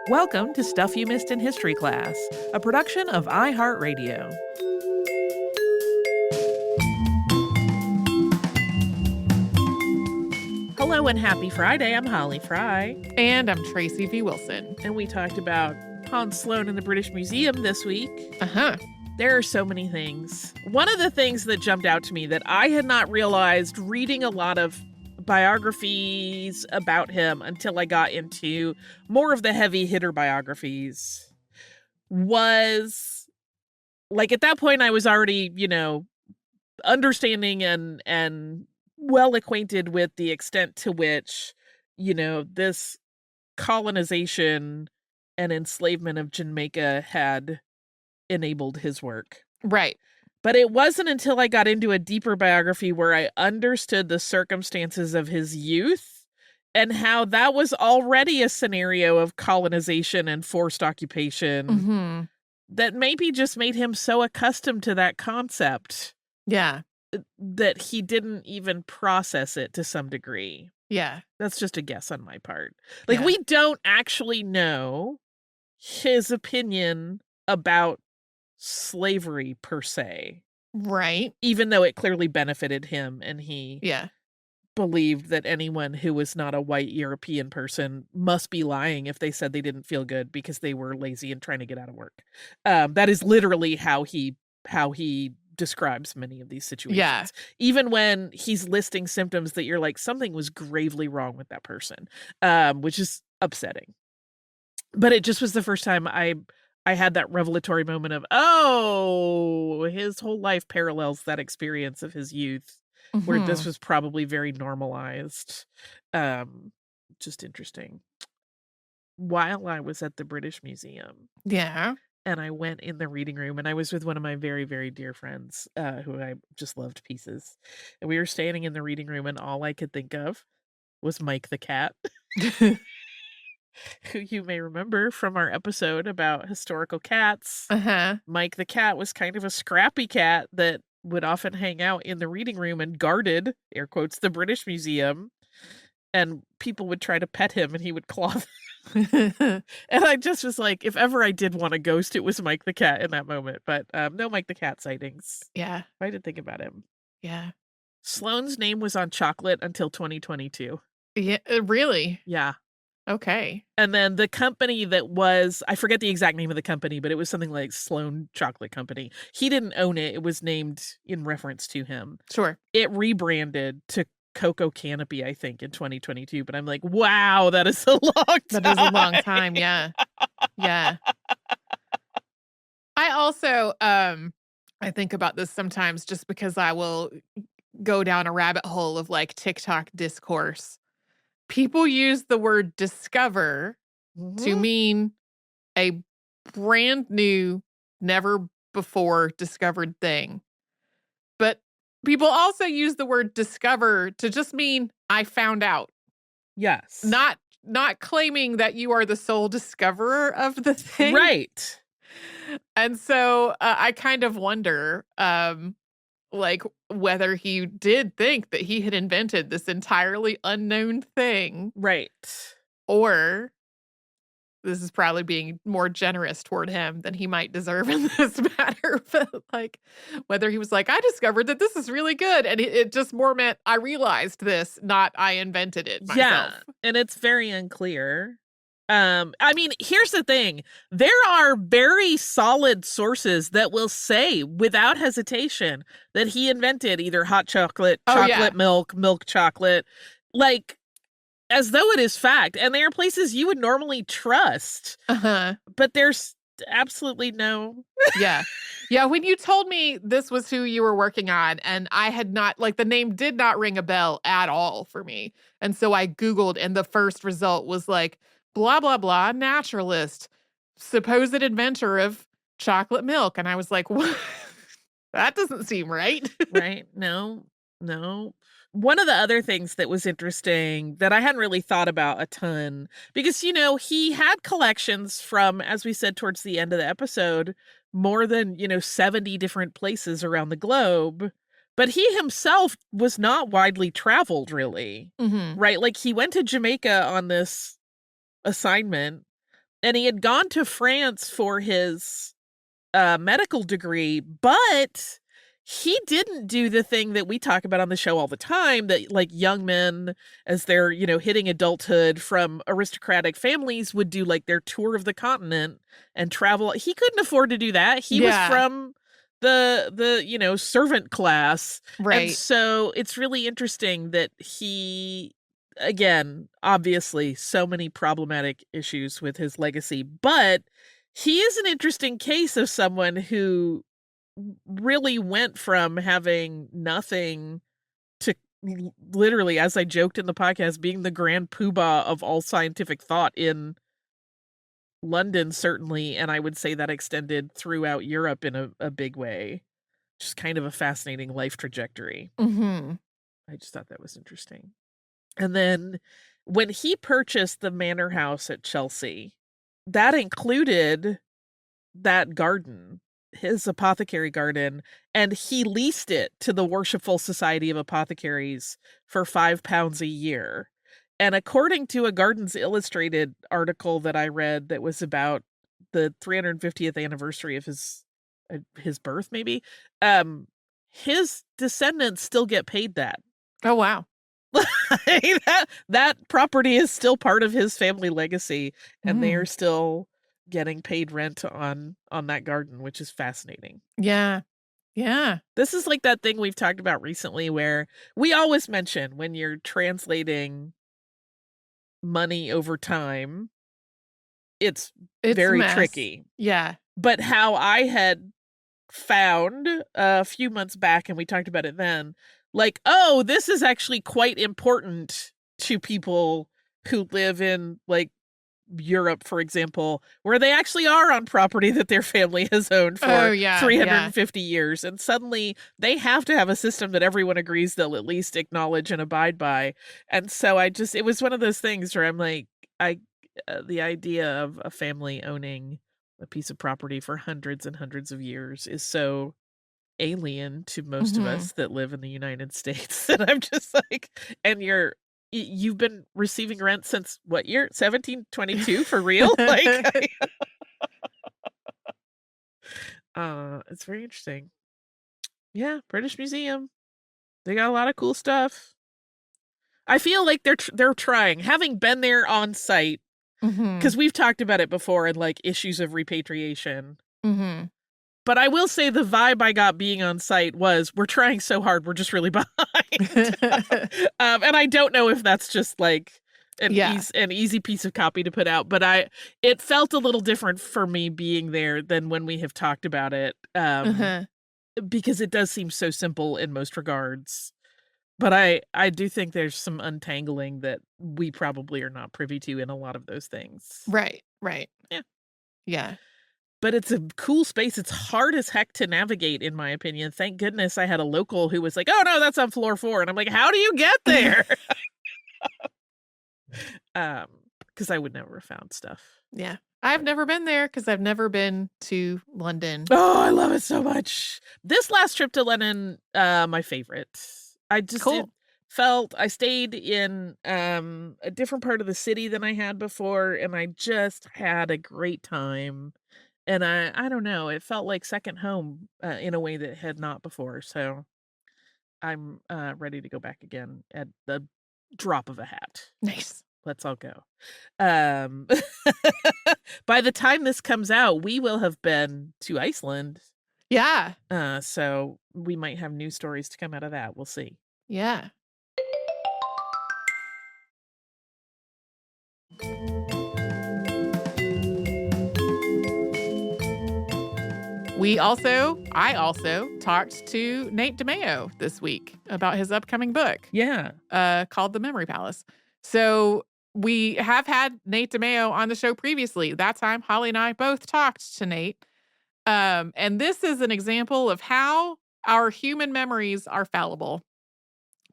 Welcome to Stuff You Missed in History Class, a production of iHeartRadio. Hello and happy Friday. I'm Holly Fry. And I'm Tracy V. Wilson. And we talked about Hans Sloane in the British Museum this week. There are so many things. One of the things that jumped out to me that I had not realized reading a lot of biographies about him until I got into more of the heavy hitter biographies was, like, at that point I was already, understanding and well acquainted with the extent to which, this colonization and enslavement of Jamaica had enabled his work. Right. But it wasn't until I got into a deeper biography where I understood the circumstances of his youth and how that was already a scenario of colonization and forced occupation that maybe just made him so accustomed to that concept. Yeah. That he didn't even process it to some degree. Yeah. That's just a guess on my part. We don't actually know his opinion about slavery per se. Right. Even though it clearly benefited him and he believed that anyone who was not a white European person must be lying if they said they didn't feel good because they were lazy and trying to get out of work. That is literally how he describes many of these situations. Yeah. Even when he's listing symptoms that you're like, something was gravely wrong with that person, which is upsetting. But it just was the first time I had that revelatory moment of, his whole life parallels that experience of his youth, where this was probably very normalized. Just interesting. While I was at the British Museum. Yeah. And I went in the reading room, and I was with one of my very, very dear friends, who I just loved pieces. And we were standing in the reading room, and all I could think of was Mike the cat. Who you may remember from our episode about historical cats. Mike the cat was kind of a scrappy cat that would often hang out in the reading room and guarded, air quotes, the British Museum. And people would try to pet him and he would claw them. And I just was like, if ever I did want a ghost, it was Mike the cat in that moment. But no Mike the cat sightings. Yeah. I did think about him. Yeah. Sloane's name was on chocolate until 2022. Yeah. Really? Yeah. Okay. And then the company that was, I forget the exact name of the company, but it was something like Sloane Chocolate Company. He didn't own it. It was named in reference to him. Sure. It rebranded to Cocoa Canopy, I think, in 2022. But I'm like, wow, that is a long time. That is a long time. Yeah. Yeah. I also, I think about this sometimes just because I will go down a rabbit hole of like TikTok discourse. People use the word discover to mean a brand new, never before discovered thing. But people also use the word discover to just mean I found out. Yes. Not claiming that you are the sole discoverer of the thing. Right. And so I kind of wonder, whether he did think that he had invented this entirely unknown thing. Right. Or this is probably being more generous toward him than he might deserve in this matter. But whether he was like, I discovered that this is really good. And it just more meant I realized this, not I invented it myself. Yeah. And it's very unclear. I mean, here's the thing. There are very solid sources that will say without hesitation that he invented either hot chocolate, milk chocolate, as though it is fact. And there are places you would normally trust. But there's absolutely no. Yeah. Yeah. When you told me this was who you were working on, and I had not, the name did not ring a bell at all for me. And so I Googled, and the first result was blah, blah, blah, naturalist, supposed inventor of chocolate milk. And I was like, what? That doesn't seem right. Right. No. One of the other things that was interesting that I hadn't really thought about a ton, because, he had collections from, as we said towards the end of the episode, more than, 70 different places around the globe. But he himself was not widely traveled, really. Right? He went to Jamaica on this assignment And he had gone to France for his medical degree, but he didn't do the thing that we talk about on the show all the time, that like young men, as they're, hitting adulthood from aristocratic families, would do like their tour of the continent and travel. He couldn't afford to do that. He was Yeah. from the servant class. And Right. so it's really interesting that he, again, obviously so many problematic issues with his legacy, but he is an interesting case of someone who really went from having nothing to literally, as I joked in the podcast, being the grand poobah of all scientific thought in London, certainly, and I would say that extended throughout Europe in a big way. Just kind of a fascinating life trajectory. Mm-hmm. I just thought that was interesting. And then when he purchased the manor house at Chelsea, that included that garden, his apothecary garden, and he leased it to the Worshipful Society of Apothecaries for £5 a year. And according to a Gardens Illustrated article that I read that was about the 350th anniversary of his birth, maybe, his descendants still get paid that. Oh, wow. that property is still part of his family legacy, and they are still getting paid rent on that garden, which is fascinating. Yeah. Yeah. This is like that thing we've talked about recently where we always mention when you're translating money over time, it's very tricky. Yeah. But how I had found a few months back, and we talked about it then, like, oh, this is actually quite important to people who live in like Europe, for example, where they actually are on property that their family has owned for 350 years. And suddenly they have to have a system that everyone agrees they'll at least acknowledge and abide by. And so it was one of those things where I'm like, the idea of a family owning a piece of property for hundreds and hundreds of years is so alien to most of us that live in the United States. And I'm just like, and you've been receiving rent since what year? 1722 for real? Like, it's very interesting. Yeah, British Museum. They got a lot of cool stuff. I feel like they're trying, having been there on site, because we've talked about it before in like issues of repatriation. But I will say the vibe I got being on site was, we're trying so hard, we're just really behind. And I don't know if that's just like an easy piece of copy to put out, but it felt a little different for me being there than when we have talked about it, because it does seem so simple in most regards. But I do think there's some untangling that we probably are not privy to in a lot of those things. Right. Yeah. Yeah. But it's a cool space. It's hard as heck to navigate, in my opinion. Thank goodness I had a local who was like, oh, no, that's on floor 4. And I'm like, how do you get there? Because I would never have found stuff. Yeah. I've never been there because I've never been to London. Oh, I love it so much. This last trip to London, my favorite. I just I stayed in a different part of the city than I had before, and I just had a great time. And I don't know, it felt like second home in a way that it had not before. So I'm ready to go back again at the drop of a hat. Nice. Let's all go. By the time this comes out, we will have been to Iceland. Yeah. So we might have new stories to come out of that. We'll see. Yeah. I also talked to Nate DiMeo this week about his upcoming book. Yeah. Called The Memory Palace. So we have had Nate DiMeo on the show previously. That time, Holly and I both talked to Nate. And this is an example of how our human memories are fallible.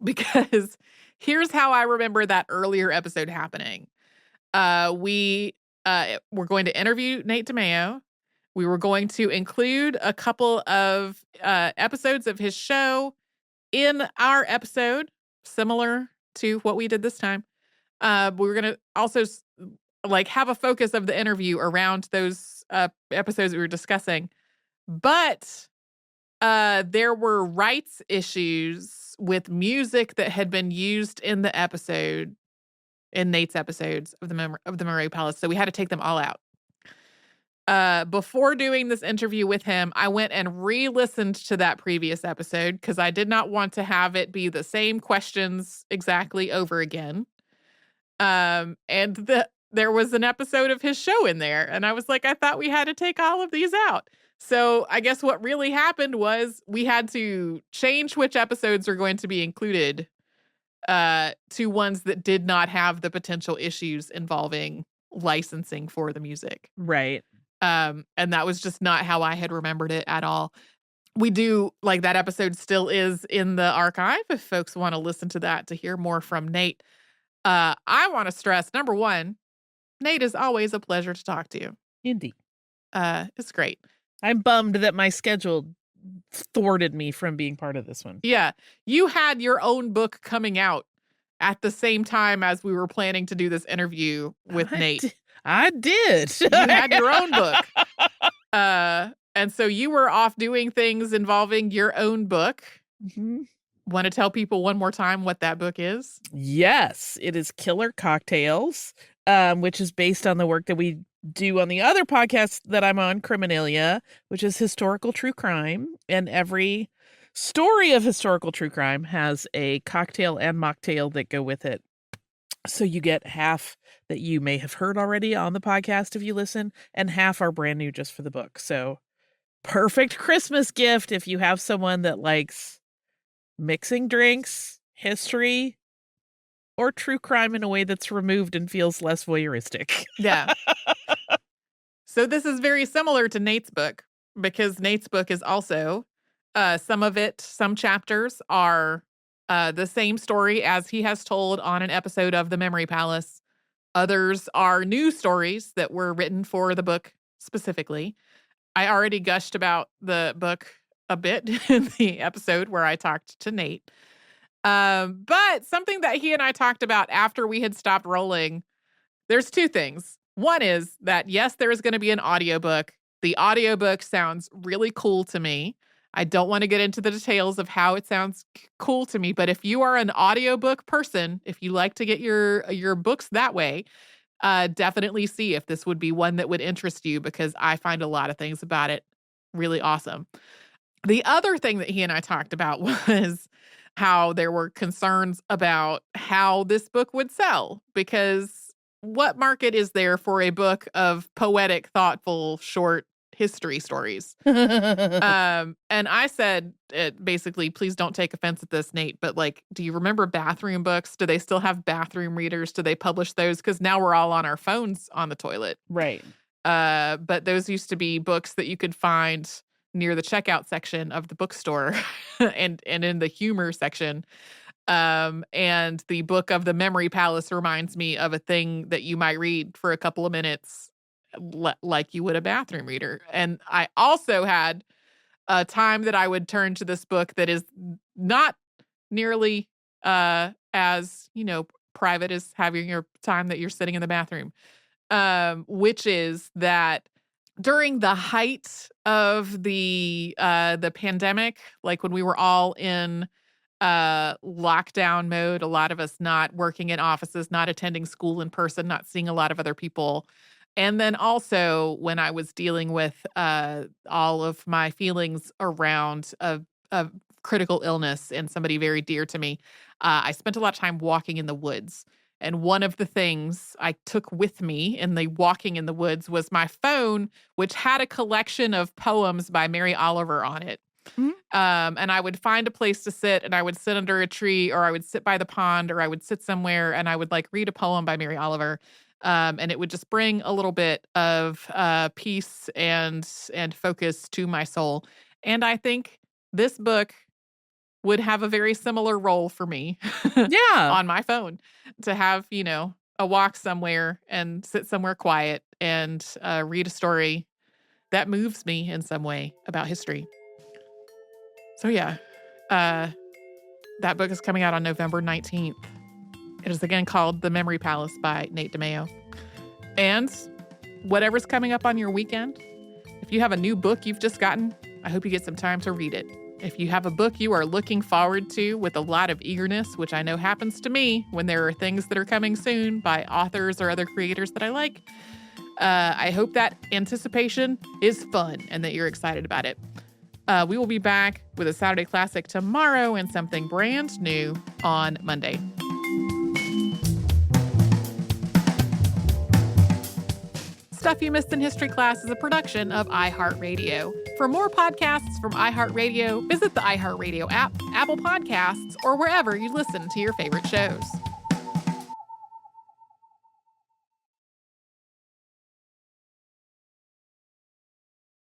Because here's how I remember that earlier episode happening. We were going to interview Nate DiMeo. We were going to include a couple of episodes of his show in our episode, similar to what we did this time. We were going to also like have a focus of the interview around those episodes we were discussing. But there were rights issues with music that had been used in the episode, in Nate's episodes of the Memory Palace. So we had to take them all out. Before doing this interview with him, I went and re-listened to that previous episode because I did not want to have it be the same questions exactly over again. There was an episode of his show in there, and I was like, I thought we had to take all of these out. So I guess what really happened was we had to change which episodes are going to be included to ones that did not have the potential issues involving licensing for the music. Right. And that was just not how I had remembered it at all. We do, like, that episode still is in the archive if folks want to listen to that to hear more from Nate. I want to stress, number one, Nate is always a pleasure to talk to. Indeed. It's great. I'm bummed that my schedule thwarted me from being part of this one. Yeah. You had your own book coming out at the same time as we were planning to do this interview with Nate. I did. You had your own book. And so you were off doing things involving your own book. Mm-hmm. Want to tell people one more time what that book is? Yes, it is Killer Cocktails, which is based on the work that we do on the other podcast that I'm on, Criminalia, which is historical true crime. And every story of historical true crime has a cocktail and mocktail that go with it. So you get half that you may have heard already on the podcast if you listen, and half are brand new just for the book. So perfect Christmas gift if you have someone that likes mixing drinks, history, or true crime in a way that's removed and feels less voyeuristic. Yeah. So this is very similar to Nate's book because Nate's book is also, some chapters are the same story as he has told on an episode of The Memory Palace. Others are new stories that were written for the book specifically. I already gushed about the book a bit in the episode where I talked to Nate. But something that he and I talked about after we had stopped rolling, there's two things. One is that, yes, there is going to be an audiobook. The audiobook sounds really cool to me. I don't want to get into the details of how it sounds cool to me, but if you are an audiobook person, if you like to get your books that way, definitely see if this would be one that would interest you because I find a lot of things about it really awesome. The other thing that he and I talked about was how there were concerns about how this book would sell because what market is there for a book of poetic, thoughtful, short history stories? And I said, basically, please don't take offense at this, Nate, but like, do you remember bathroom books? Do they still have bathroom readers? Do they publish those? Because now we're all on our phones on the toilet. Right. But those used to be books that you could find near the checkout section of the bookstore and in the humor section. And the book of the Memory Palace reminds me of a thing that you might read for a couple of minutes, like you would a bathroom reader. And I also had a time that I would turn to this book that is not nearly as, private as having your time that you're sitting in the bathroom, which is that during the height of the pandemic, like when we were all in lockdown mode, a lot of us not working in offices, not attending school in person, not seeing a lot of other people. And then also when I was dealing with all of my feelings around a critical illness and somebody very dear to me, I spent a lot of time walking in the woods. And one of the things I took with me in the walking in the woods was my phone, which had a collection of poems by Mary Oliver on it. Mm-hmm. And I would find a place to sit and I would sit under a tree or I would sit by the pond or I would sit somewhere and I would like read a poem by Mary Oliver. And it would just bring a little bit of peace and focus to my soul. And I think this book would have a very similar role for me on my phone to have, a walk somewhere and sit somewhere quiet and read a story that moves me in some way about history. So yeah, that book is coming out on November 19th. It is again called The Memory Palace by Nate DiMeo. And whatever's coming up on your weekend, if you have a new book you've just gotten, I hope you get some time to read it. If you have a book you are looking forward to with a lot of eagerness, which I know happens to me when there are things that are coming soon by authors or other creators that I like, I hope that anticipation is fun and that you're excited about it. We will be back with a Saturday Classic tomorrow and something brand new on Monday. Stuff You Missed in History Class is a production of iHeartRadio. For more podcasts from iHeartRadio, visit the iHeartRadio app, Apple Podcasts, or wherever you listen to your favorite shows.